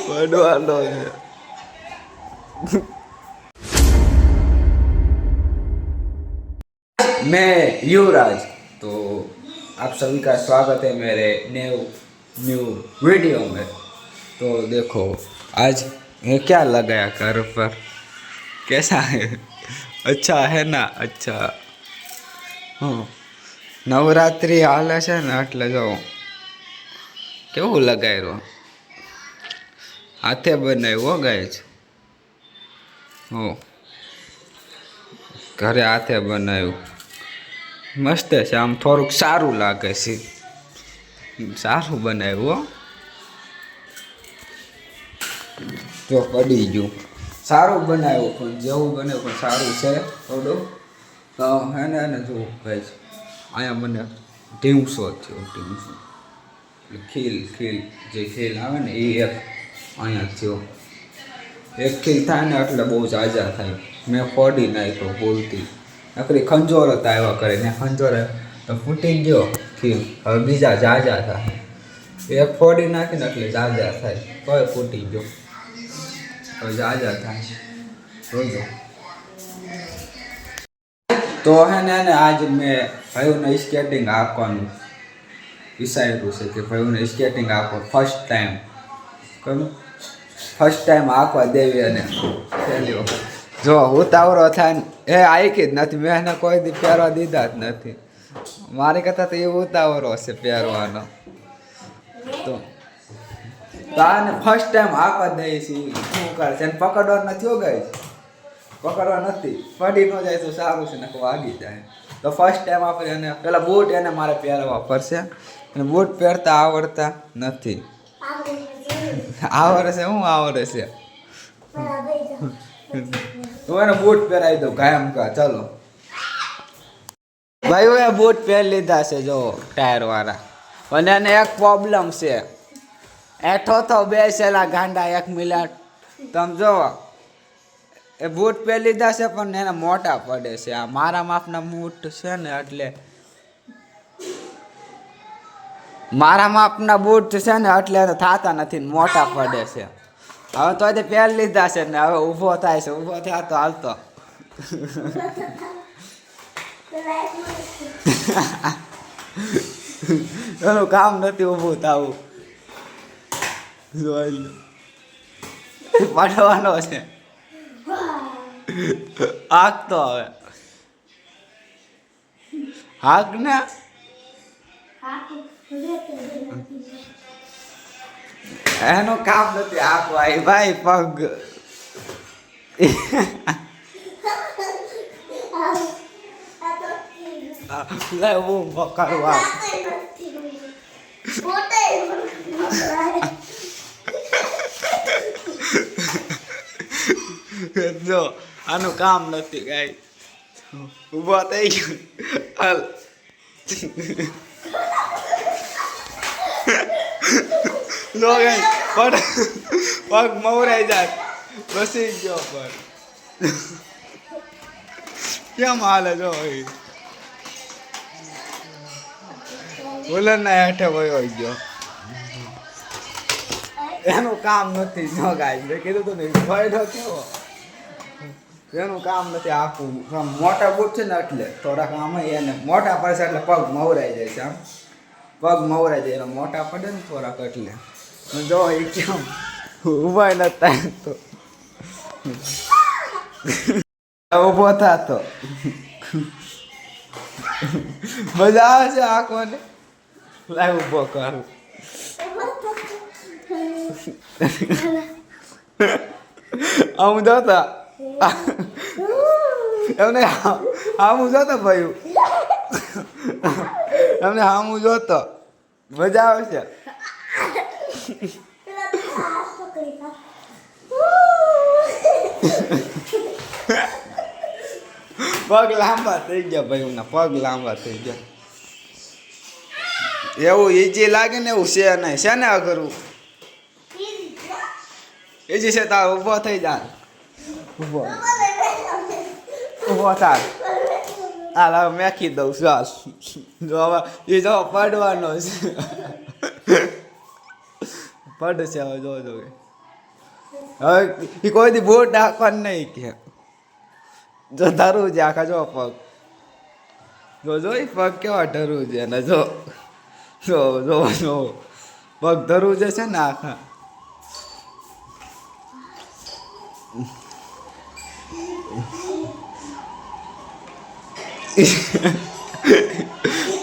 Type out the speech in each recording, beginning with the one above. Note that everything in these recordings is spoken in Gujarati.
પડવાનો છે. मैं युवराज, तो आप सभी का स्वागत है मेरे न्यू वीडियो में। तो देखो आज ये क्या लगाया घर पर, कैसा है? अच्छा है ना? अच्छा हाँ, નવરાત્રિ હાલે છે ને એટલે જો કેવું લગાવ્યું, હાથે બનાવ્યું ગાય છે. હો, ઘરે હાથે બનાવ્યું, મસ્ત છે. આમ થોડુંક સારું લાગે છે, સારું બનાવ્યું. જો પડી ગયું, સારું બનાવ્યું પણ જેવું બને પણ સારું છે થોડું. તો એને જોવું ભાઈ છે. અહીંયા મને ઢીમસો થયો, ઢીમસો ખીલ જે ખીલ આવે ને એ એક અહીંયા થયો. એક ખીલ થાય ને એટલે બહુ જાજા થાય. મેં ફોડી નાખ્યો બોલતી, નકરી ખંજોર હતા આવ્યા કરે ને, ખંજોર તો ફૂટી ગયો ખીલ. હવે બીજા જાજા થાય, એક ફોડી નાખીને એટલે જાજા થાય, તોય ફૂટી ગયો. હવે જાજા થાય જોજો. તો હે ને આજ મેં ભાઈઓને સ્કેટિંગ આપવાનું વિચાર્યું છે કે ભાઈઓને સ્કેટિંગ આપો ફર્સ્ટ ટાઈમ આપવા દેવી. અને જો ઉતાવળો થાય ને એ આઈકી જ નથી, મેં એને કોઈ દી પહેરવા દીધા જ નથી. મારી કરતાં તો એ ઉતાવળો છે પહેરવાનો. તો આને ફર્સ્ટ ટાઈમ આપવા દઈએ છીએ. શું કરે છે? એને પકડવા નથી હો ગઈ, પકડવા નથી. પડી ન જાય તો સારું છે, ને વાગી જાય. તો ફર્સ્ટ ટાઈમ આપણે એને પેલા બૂટ એને મારે પહેરવા પડશે. અને બૂટ પહેરતા આવડતા નથી. આવડે છે? શું આવડે છે? તો એને બૂટ પહેરાવી દઉં કાયમ કા. ચલો ભાઈઓ, એ બૂટ પહેરી લીધા છે જો ટાયર વાળા. અને એને એક પ્રોબ્લેમ છે, એઠો તો બેસેલા ગાંડા 1 મિનિટ. તમે જો એ બૂટ પહેરી લીધા છે પણ એને મોટા પડે છે. આ મારા માપના બૂટ છે ને એટલે મારા માપના બૂટ છે ને એટલે થતા નથી, મોટા પડે છે. હવે તો પહેરી લીધા છે ને હવે ઊભો થાય છે. ઊભો થાય તો હાલતો એનું કામ નથી ઊભું થવું. પાડવાનો છે હાક. તો હવે હાક ને એનું કામ નથી હાકવા ભાઈ. પગ હું કરવા જો આનું કામ નથી કાંઈ. ઊભો થઈ ગયો હાલ. નો ગઈ પણ પગ મવરાઈ જાય, બસી ગયો. પણ કેમ હાલે જો બોલર ના હેઠે વયો ગયો. એનું કામ નથી. ન ગાય મેં કીધું તું ને ફાયદો કેવો, એનું કામ નથી આખું. મોટા બૂટ છે ને એટલે થોડાક આમાં એને મોટા પડશે એટલે પગ મવરાઈ જાય છે. આમ પગ મવરાઈ જાય, એનો મોટા પડે ને થોડાક એટલે. જો એ કેમ ઊભા નતા તો ઊભો થતો. મજા આવે છે આંખોને. લાવ ઊભો કરું. આમ જોતા એમને આમું જોતો ભાઈ, એમને આમું જોતો મજા આવે છે. પગ લાંબા થઈ ગયા ભાઈ, એમના પગ લાંબા થઈ ગયા. એવું ઈજી લાગે ને એવું છે નહીં. છે ને અઘરું ઈજી છે. તાર ઊભો થઈ જાય, ઊભો થાય. હાલ હવે મેખી દઉં શ્વાસ. જો હવે એ જો પડવાનો છે. પડશે હવે જો હવે એ કોઈ દી બોટ નાખવાનું નહીં કે જો ધરવું છે આખા જો પગ જો એ પગ કેવા ધરવું છે ને જો જો જો જો પગ ધરવું છે ને આખા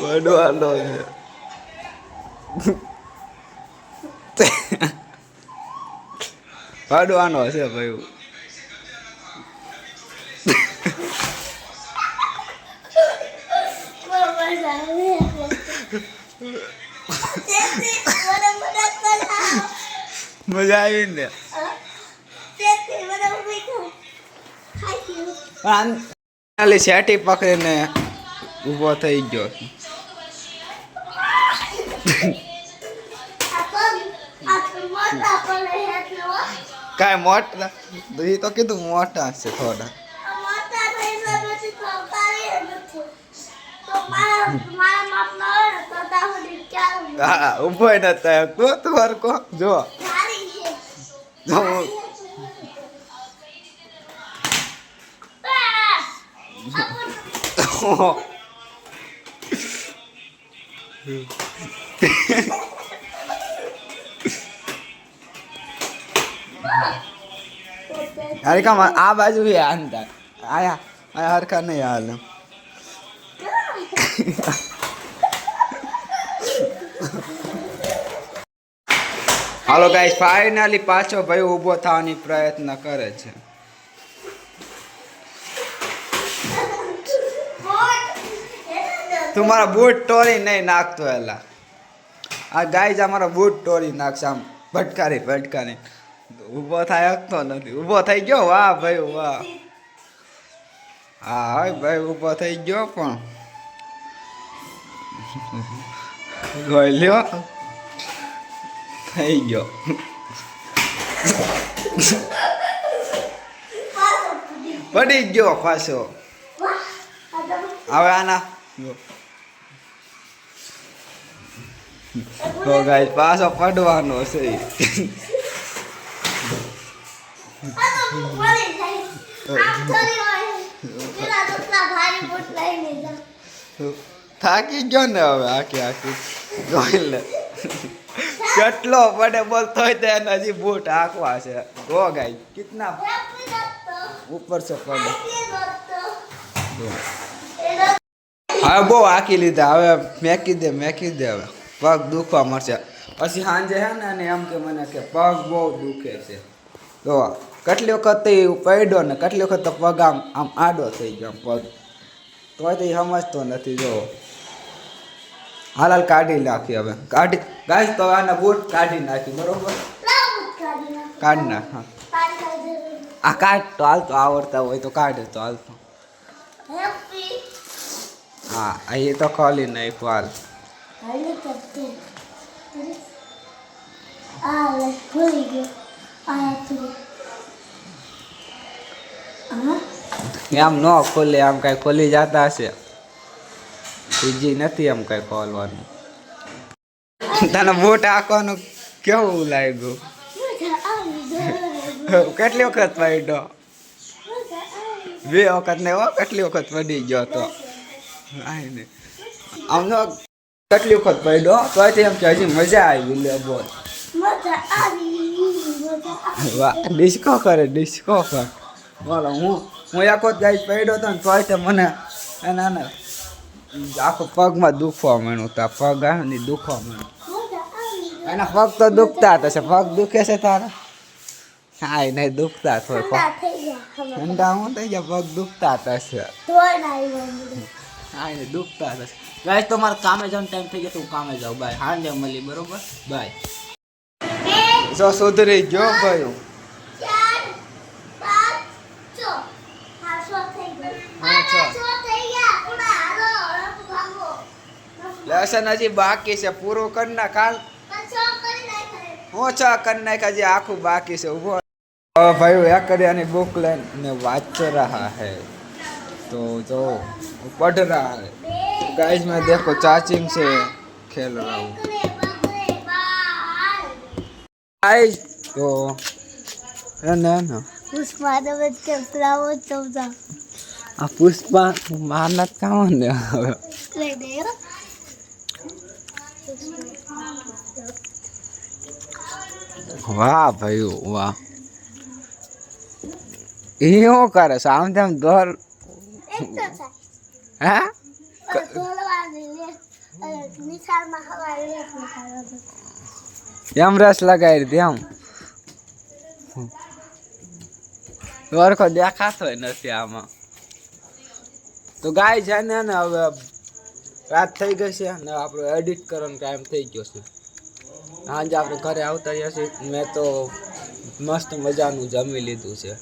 પડવાનો છે પડવાનો છે ભાઈ મજા આવી ને ખાલી શેટી પકડીને ઊભો થઈ ગયો કાંઈ મોટા એ તો કીધું મોટા છે થોડા હા ઊભો નતા તું હરકો જો અરે કામ આ બાજુ આનતા આયા આયા હરખા નહીં હાલ હાલો ગાઈસ ફાઇનલી પાછો ભાઈ ઊભો થવાની પ્રયત્ન કરે છે તું મારા બૂટ તોડી નહીં નાખતો એલા આ ગાઈસ અમારા બૂટ તોડી નાખશે આમ ભટકારી ઊભો થાય શકતો નથી ઊભો થઈ ગયો વાહ ભાઈ વાહ હા ભાઈ ઊભો થઈ ગયો પણ ગઈ લ્યો થઈ ગયો પડી ગયો પાછો હવે આના તો ગાઈસ પાછો પડવાનો છે થાકી ગયો ને હવે આખી જોઈ લે કેટલો પડે બોલ તોય તે હજી બૂટ આંકવા છે ગો ગાઈ કિતના ઉપર છે પડે હવે બહુ આંકી લીધા હવે મેકી દે હવે પગ દુખવા મળશે પછી સાંજે હે ને એમ કે મને કે પગ બહુ દુખે છે તો કેટલી વખત પડ્યો ને કેટલી વખત તો પગ આમ આડો થઈ ગયો પગ તોય તો એ સમજતો નથી જો હાલ કાઢી નાખી હવે ગાઈસ તો આના બૂટ કાઢી નાખી બરોબર કાઢી નાખ હા આ કાઢ તો હાલતો આવડતા હોય તો કાઢે તો હાલતો હા એ તો ખોલી નાખ્યું આમ ન ખોલે આમ કઈ ખોલી જતા હશે બીજી નથી એમ કઈ ખોલવાનું તને બૂટ આંકવાનું કેવું લાગ્યું કેટલી વખત પડ્યો 2 વખત ને કેટલી વખત પડી ગયો તો આમ નો કેટલી વખત પડ્યો તો એમ કે હજી મજા આવી લે બોલ વાહ ડિસ્કો કરે બોલો હું એક વખત ગાઈસ પડ્યો હતો ને તો મને એના આખો પગમાં દુખવા માંડ્યું તા પગ આવે ને દુખવા માંડ્યું એના પગ તો દુખતા થશે પગ દુખે છે તારા હા નહીં દુખતા થોય ઠંડા હું થઈ ગયા પગ દુખતા થશે હા ને દુખતા થશે ગાઈસ તો મારે કામે જવાનો ટાઈમ થઈ ગયો તો હું કામે જાઉં બાય હાંજે મળી બરોબર બાય જો સુધરી ગયો ભાઈ લેસન હજી બાકી છે પૂરો કરી નાખ કાલ ઓછા કરી નાખ હજી આખું બાકી છે ઉભો ભાઈ એકરિયાની बुक લઈને वाच रहा है तो जो पढ़ रहा है गाइस मैं देखो चाचिंग से खेल रहा हूँ આઈ તો ના પુષ્પા તમે કેપલાવો ચૌદા આ પુષ્પા મારના કામ ને હવે લઈ દે વાહ ભાઈ વાહ એ શું કરે છે આમ તેમ દોર હે એમ રસ લગાવી દે એમ વરખો દેખાતો નથી આમાં તો ગાય છે ને હવે રાત થઈ ગઈ છે ને આપણે એડિટ કરવાનો ટાઈમ થઈ ગયો છે સાંજે આપણે ઘરે આવતા રહ્યા છીએ મેં તો મસ્ત મજાનું જમી લીધું છે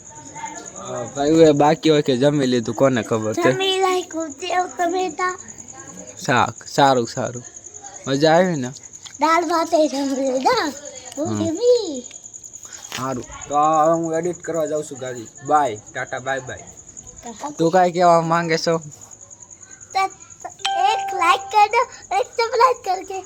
ભાઈ બાકી હોય કે જમી લીધું કોને ખબર છે શાક સારું સારું મજા આવી ને દાળ ભાત જમી લીધા સારું તો હવે હું એડિટ કરવા જાઉં છું ગાડી બાય ટાટા બાય બાય તું કાંઈ કહેવા માંગે છો एक लाइक कर दो एक सब्सक्राइब करके